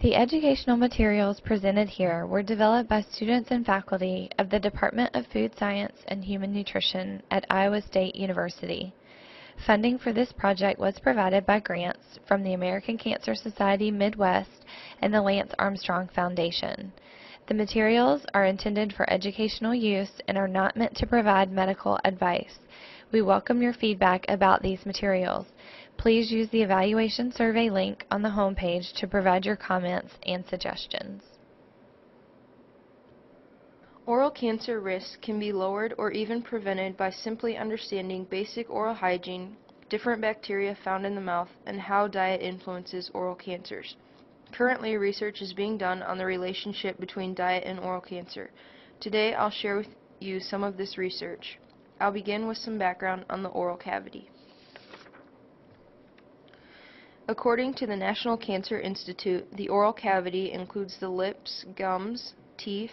The educational materials presented here were developed by students and faculty of the Department of Food Science and Human Nutrition at Iowa State University. Funding for this project was provided by grants from the American Cancer Society Midwest and the Lance Armstrong Foundation. The materials are intended for educational use and are not meant to provide medical advice. We welcome your feedback about these materials. Please use the evaluation survey link on the homepage to provide your comments and suggestions. Oral cancer risk can be lowered or even prevented by simply understanding basic oral hygiene, different bacteria found in the mouth, and how diet influences oral cancers. Currently, research is being done on the relationship between diet and oral cancer. Today, I'll share with you some of this research. I'll begin with some background on the oral cavity. According to the National Cancer Institute, the oral cavity includes the lips, gums, teeth,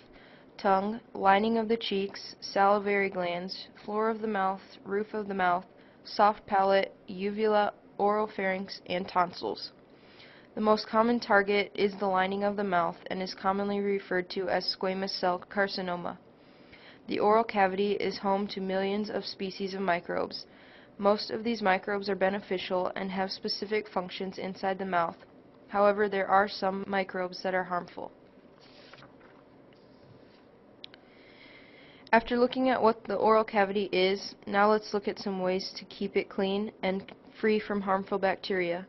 tongue, lining of the cheeks, salivary glands, floor of the mouth, roof of the mouth, soft palate, uvula, oropharynx, and tonsils. The most common target is the lining of the mouth and is commonly referred to as squamous cell carcinoma. The oral cavity is home to millions of species of microbes. Most of these microbes are beneficial and have specific functions inside the mouth. However, there are some microbes that are harmful. After looking at what the oral cavity is, now let's look at some ways to keep it clean and free from harmful bacteria.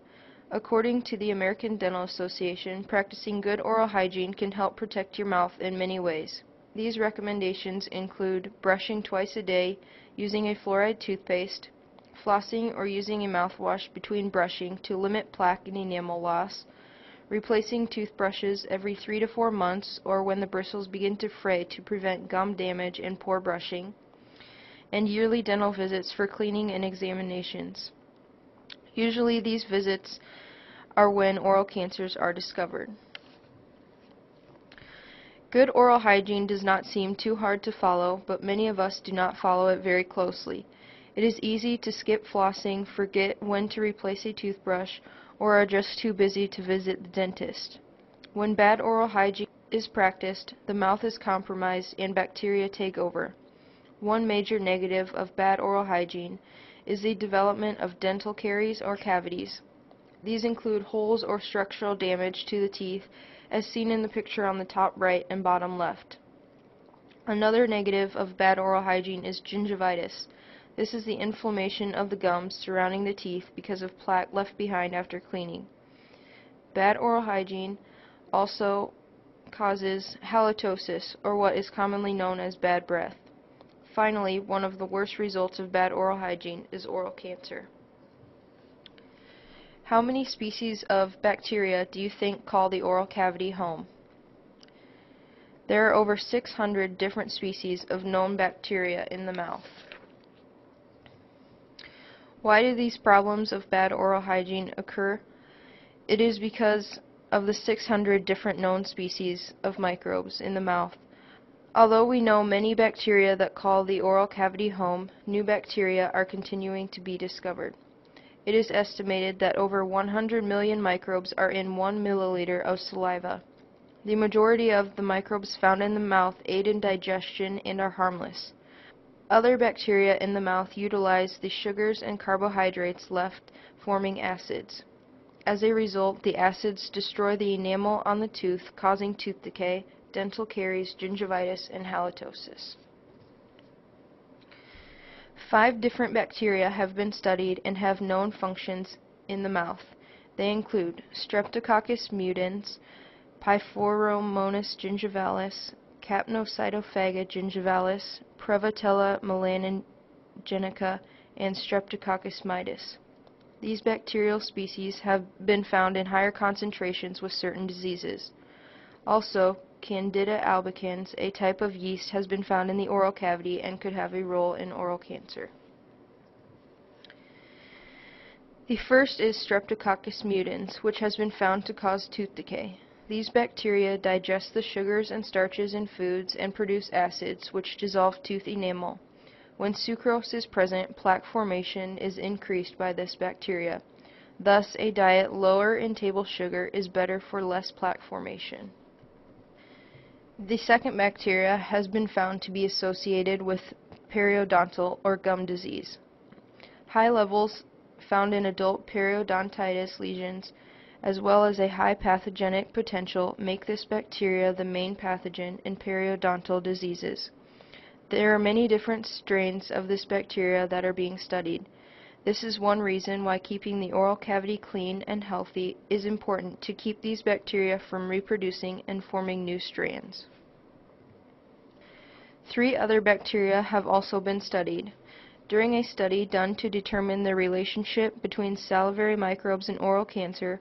According to the American Dental Association, practicing good oral hygiene can help protect your mouth in many ways. These recommendations include brushing twice a day, using a fluoride toothpaste, flossing or using a mouthwash between brushing to limit plaque and enamel loss, replacing toothbrushes every 3 to 4 months or when the bristles begin to fray to prevent gum damage and poor brushing, and yearly dental visits for cleaning and examinations. Usually these visits are when oral cancers are discovered. Good oral hygiene does not seem too hard to follow, but many of us do not follow it very closely. It is easy to skip flossing, forget when to replace a toothbrush, or are just too busy to visit the dentist. When bad oral hygiene is practiced, the mouth is compromised and bacteria take over. One major negative of bad oral hygiene is the development of dental caries or cavities. These include holes or structural damage to the teeth, as seen in the picture on the top right and bottom left. Another negative of bad oral hygiene is gingivitis. This is the inflammation of the gums surrounding the teeth because of plaque left behind after cleaning. Bad oral hygiene also causes halitosis, or what is commonly known as bad breath. Finally, one of the worst results of bad oral hygiene is oral cancer. How many species of bacteria do you think call the oral cavity home? There are over 600 different species of known bacteria in the mouth. Why do these problems of bad oral hygiene occur? It is because of the 600 different known species of microbes in the mouth. Although we know many bacteria that call the oral cavity home, new bacteria are continuing to be discovered. It is estimated that over 100 million microbes are in 1 milliliter of saliva. The majority of the microbes found in the mouth aid in digestion and are harmless. Other bacteria in the mouth utilize the sugars and carbohydrates left, forming acids. As a result, the acids destroy the enamel on the tooth, causing tooth decay, dental caries, gingivitis, and halitosis. 5 different bacteria have been studied and have known functions in the mouth. They include Streptococcus mutans, Pyophoromonas gingivalis, Capnocytophaga gingivalis, Prevotella melanogenica, and Streptococcus mitis. These bacterial species have been found in higher concentrations with certain diseases. Also, Candida albicans, a type of yeast, has been found in the oral cavity and could have a role in oral cancer. The first is Streptococcus mutans, which has been found to cause tooth decay. These bacteria digest the sugars and starches in foods and produce acids, which dissolve tooth enamel. When sucrose is present, plaque formation is increased by this bacteria. Thus, a diet lower in table sugar is better for less plaque formation. The second bacteria has been found to be associated with periodontal or gum disease. High levels found in adult periodontitis lesions, as well as a high pathogenic potential, make this bacteria the main pathogen in periodontal diseases. There are many different strains of this bacteria that are being studied. This is one reason why keeping the oral cavity clean and healthy is important to keep these bacteria from reproducing and forming new strands. 3 other bacteria have also been studied. During a study done to determine the relationship between salivary microbes and oral cancer,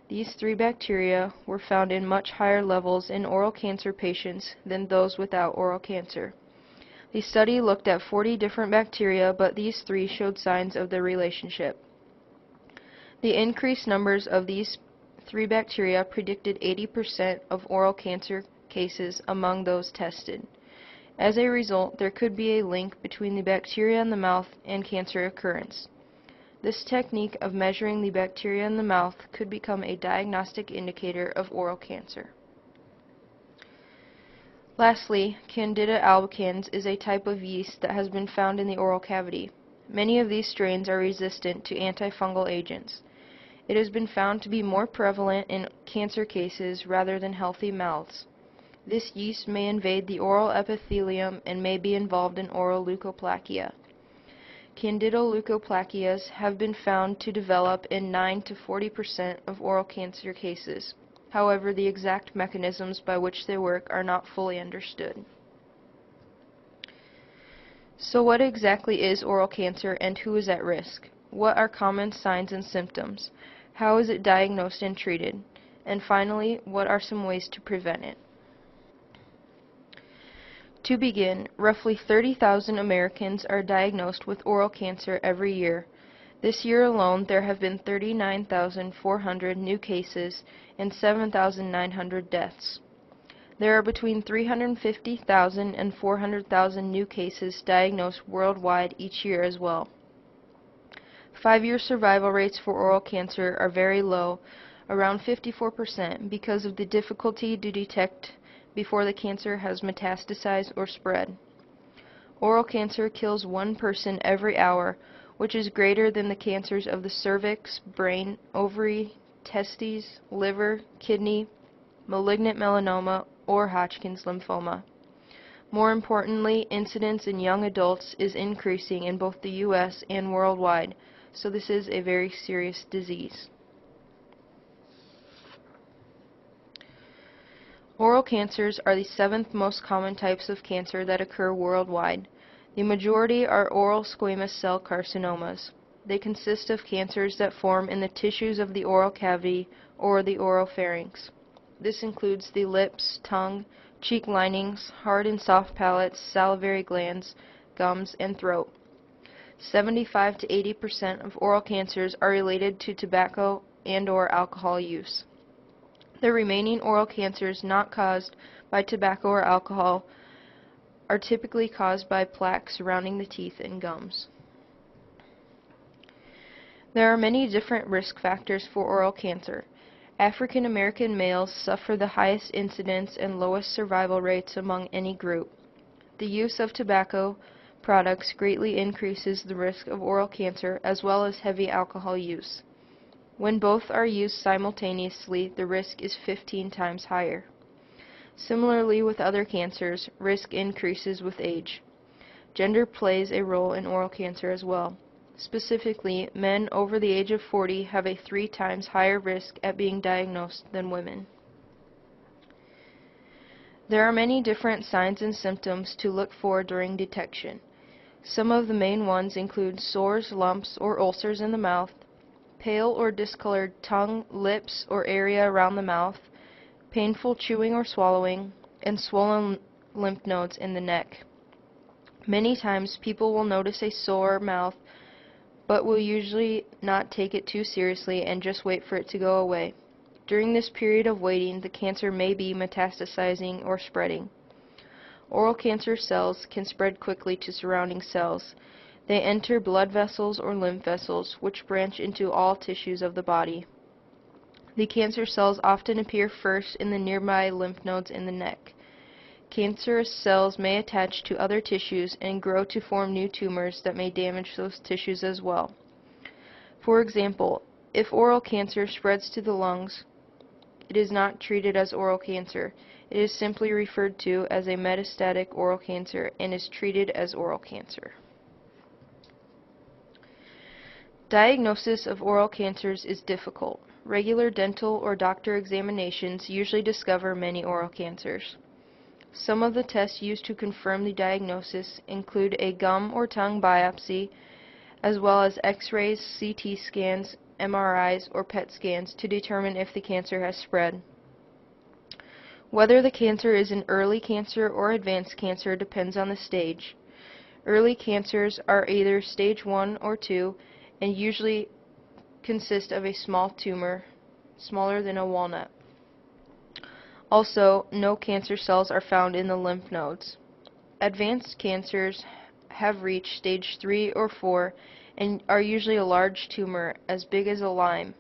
these 3 bacteria were found in much higher levels in oral cancer patients than those without oral cancer. The study looked at 40 different bacteria, but these 3 showed signs of the relationship. The increased numbers of these 3 bacteria predicted 80% of oral cancer cases among those tested. As a result, there could be a link between the bacteria in the mouth and cancer occurrence. This technique of measuring the bacteria in the mouth could become a diagnostic indicator of oral cancer. Lastly, Candida albicans is a type of yeast that has been found in the oral cavity. Many of these strains are resistant to antifungal agents. It has been found to be more prevalent in cancer cases rather than healthy mouths. This yeast may invade the oral epithelium and may be involved in oral leukoplakia. Candidoleukoplakias have been found to develop in 9 to 40% of oral cancer cases. However, the exact mechanisms by which they work are not fully understood. So what exactly is oral cancer and who is at risk? What are common signs and symptoms? How is it diagnosed and treated? And finally, what are some ways to prevent it? To begin, roughly 30,000 Americans are diagnosed with oral cancer every year. This year alone, there have been 39,400 new cases and 7,900 deaths. There are between 350,000 and 400,000 new cases diagnosed worldwide each year as well. 5-year survival rates for oral cancer are very low, around 54%, because of the difficulty to detect before the cancer has metastasized or spread. Oral cancer kills 1 person every hour, which is greater than the cancers of the cervix, brain, ovary, testes, liver, kidney, malignant melanoma, or Hodgkin's lymphoma. More importantly, incidence in young adults is increasing in both the U.S. and worldwide, so this is a very serious disease. Oral cancers are the 7th most common types of cancer that occur worldwide. The majority are oral squamous cell carcinomas. They consist of cancers that form in the tissues of the oral cavity or the oropharynx. This includes the lips, tongue, cheek linings, hard and soft palates, salivary glands, gums, and throat. 75 to 80% of oral cancers are related to tobacco and/or alcohol use. The remaining oral cancers not caused by tobacco or alcohol are typically caused by plaque surrounding the teeth and gums. There are many different risk factors for oral cancer. African American males suffer the highest incidence and lowest survival rates among any group. The use of tobacco products greatly increases the risk of oral cancer as well as heavy alcohol use. When both are used simultaneously, the risk is 15 times higher. Similarly with other cancers, risk increases with age. Gender plays a role in oral cancer as well. Specifically, men over the age of 40 have a 3 times higher risk at being diagnosed than women. There are many different signs and symptoms to look for during detection. Some of the main ones include sores, lumps, or ulcers in the mouth, pale or discolored tongue, lips, or area around the mouth, painful chewing or swallowing, and swollen lymph nodes in the neck. Many times people will notice a sore mouth but will usually not take it too seriously and just wait for it to go away. During this period of waiting, the cancer may be metastasizing or spreading. Oral cancer cells can spread quickly to surrounding cells. They enter blood vessels or lymph vessels, which branch into all tissues of the body. The cancer cells often appear first in the nearby lymph nodes in the neck. Cancerous cells may attach to other tissues and grow to form new tumors that may damage those tissues as well. For example, if oral cancer spreads to the lungs, it is not treated as oral cancer. It is simply referred to as a metastatic oral cancer and is treated as oral cancer. Diagnosis of oral cancers is difficult. Regular dental or doctor examinations usually discover many oral cancers. Some of the tests used to confirm the diagnosis include a gum or tongue biopsy, as well as X-rays, CT scans, MRIs, or PET scans to determine if the cancer has spread. Whether the cancer is an early cancer or advanced cancer depends on the stage. Early cancers are either stage 1 or 2 and usually consist of a small tumor, smaller than a walnut. Also, no cancer cells are found in the lymph nodes. Advanced cancers have reached stage 3 or 4 and are usually a large tumor as big as a lime.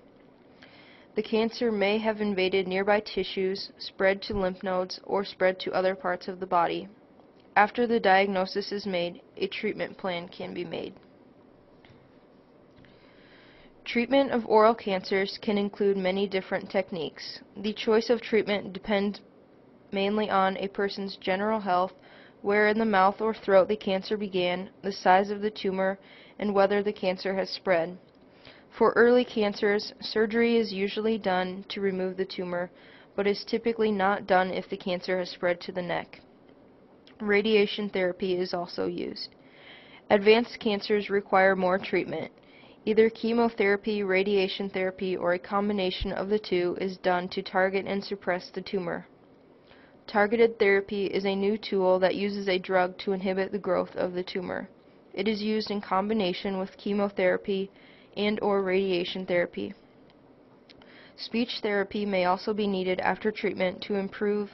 The cancer may have invaded nearby tissues, spread to lymph nodes, or spread to other parts of the body. After the diagnosis is made, a treatment plan can be made. Treatment of oral cancers can include many different techniques. The choice of treatment depends mainly on a person's general health, where in the mouth or throat the cancer began, the size of the tumor, and whether the cancer has spread. For early cancers, surgery is usually done to remove the tumor, but is typically not done if the cancer has spread to the neck. Radiation therapy is also used. Advanced cancers require more treatment. Either chemotherapy, radiation therapy, or a combination of the two is done to target and suppress the tumor. Targeted therapy is a new tool that uses a drug to inhibit the growth of the tumor. It is used in combination with chemotherapy and/or radiation therapy. Speech therapy may also be needed after treatment to improve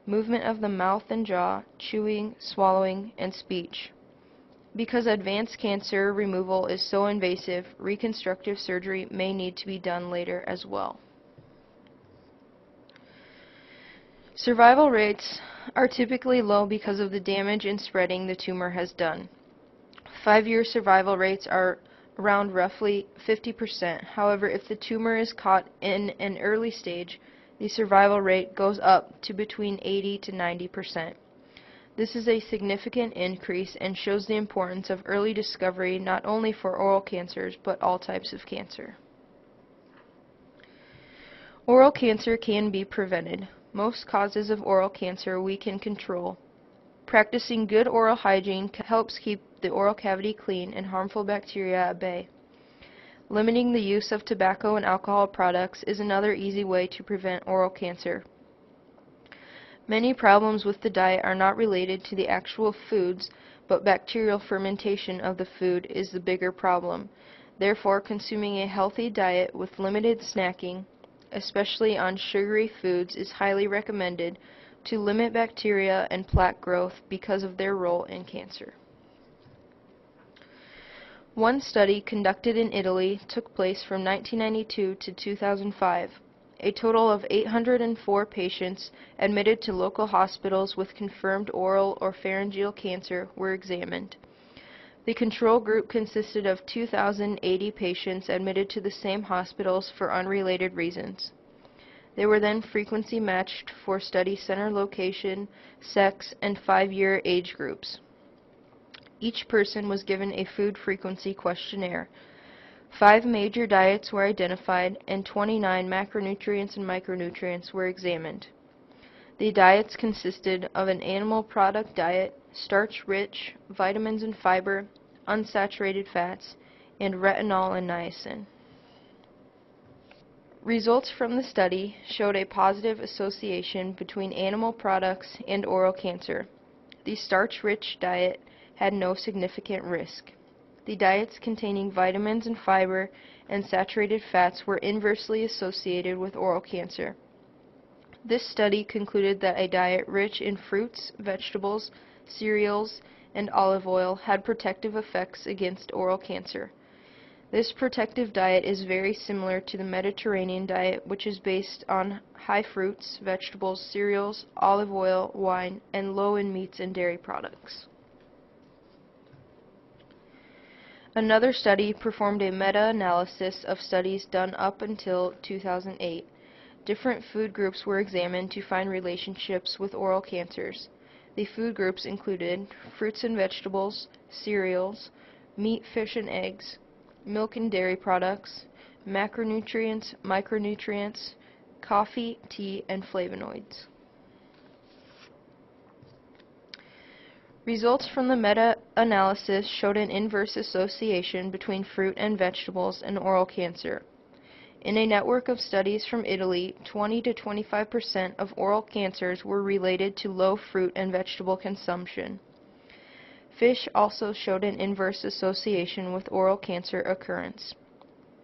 movement of the mouth and jaw, chewing, swallowing, and speech. Because advanced cancer removal is so invasive, reconstructive surgery may need to be done later as well. Survival rates are typically low because of the damage and spreading the tumor has done. 5-year survival rates are around roughly 50%. However, if the tumor is caught in an early stage, the survival rate goes up to between 80 to 90%. This is a significant increase and shows the importance of early discovery not only for oral cancers but all types of cancer. Oral cancer can be prevented. Most causes of oral cancer we can control. Practicing good oral hygiene helps keep the oral cavity clean and harmful bacteria at bay. Limiting the use of tobacco and alcohol products is another easy way to prevent oral cancer. Many problems with the diet are not related to the actual foods, but bacterial fermentation of the food is the bigger problem. Therefore, consuming a healthy diet with limited snacking, especially on sugary foods, is highly recommended to limit bacteria and plaque growth because of their role in cancer. One study conducted in Italy took place from 1992 to 2005. A total of 804 patients admitted to local hospitals with confirmed oral or pharyngeal cancer were examined. The control group consisted of 2,080 patients admitted to the same hospitals for unrelated reasons. They were then frequency matched for study center location, sex, and 5-year age groups. Each person was given a food frequency questionnaire. 5 major diets were identified, and 29 macronutrients and micronutrients were examined. The diets consisted of an animal product diet, starch-rich, vitamins and fiber, unsaturated fats, and retinol and niacin. Results from the study showed a positive association between animal products and oral cancer. The starch-rich diet had no significant risk. The diets containing vitamins and fiber and saturated fats were inversely associated with oral cancer. This study concluded that a diet rich in fruits, vegetables, cereals, and olive oil had protective effects against oral cancer. This protective diet is very similar to the Mediterranean diet, which is based on high fruits, vegetables, cereals, olive oil, wine, and low in meats and dairy products. Another study performed a meta-analysis of studies done up until 2008. Different food groups were examined to find relationships with oral cancers. The food groups included fruits and vegetables, cereals, meat, fish, and eggs, milk and dairy products, macronutrients, micronutrients, coffee, tea, and flavonoids. Results from the meta-analysis showed an inverse association between fruit and vegetables and oral cancer. In a network of studies from Italy, 20 to 25% of oral cancers were related to low fruit and vegetable consumption. Fish also showed an inverse association with oral cancer occurrence.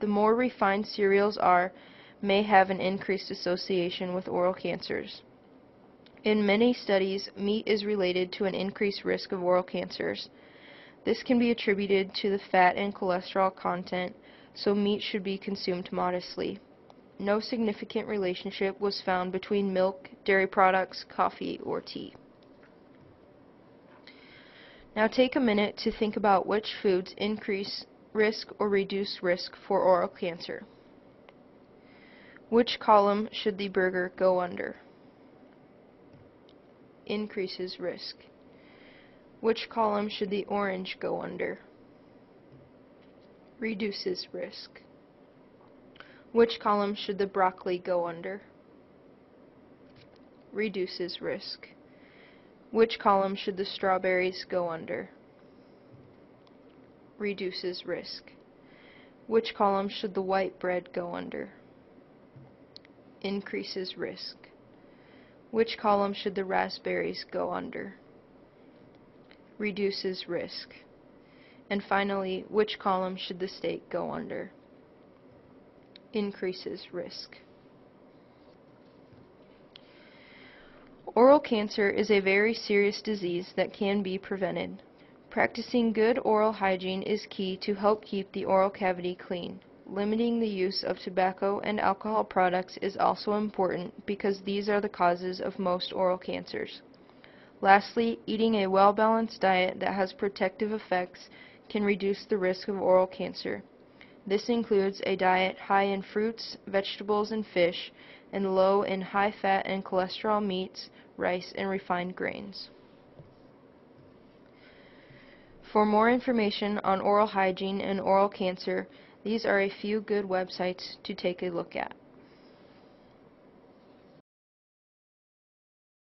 The more refined cereals may have an increased association with oral cancers. In many studies, meat is related to an increased risk of oral cancers. This can be attributed to the fat and cholesterol content, so meat should be consumed modestly. No significant relationship was found between milk, dairy products, coffee, or tea. Now take a minute to think about which foods increase risk or reduce risk for oral cancer. Which column should the burger go under? Increases risk. Which column should the orange go under? Reduces risk. Which column should the broccoli go under? Reduces risk. Which column should the strawberries go under? Reduces risk. Which column should the white bread go under? Increases risk. Which column should the raspberries go under? Reduces risk. And finally, which column should the steak go under? Increases risk. Oral cancer is a very serious disease that can be prevented. Practicing good oral hygiene is key to help keep the oral cavity clean. Limiting the use of tobacco and alcohol products is also important because these are the causes of most oral cancers. Lastly, eating a well-balanced diet that has protective effects can reduce the risk of oral cancer. This includes a diet high in fruits, vegetables, and fish, and low in high-fat and cholesterol meats, rice, and refined grains. For more information on oral hygiene and oral cancer, these are a few good websites to take a look at.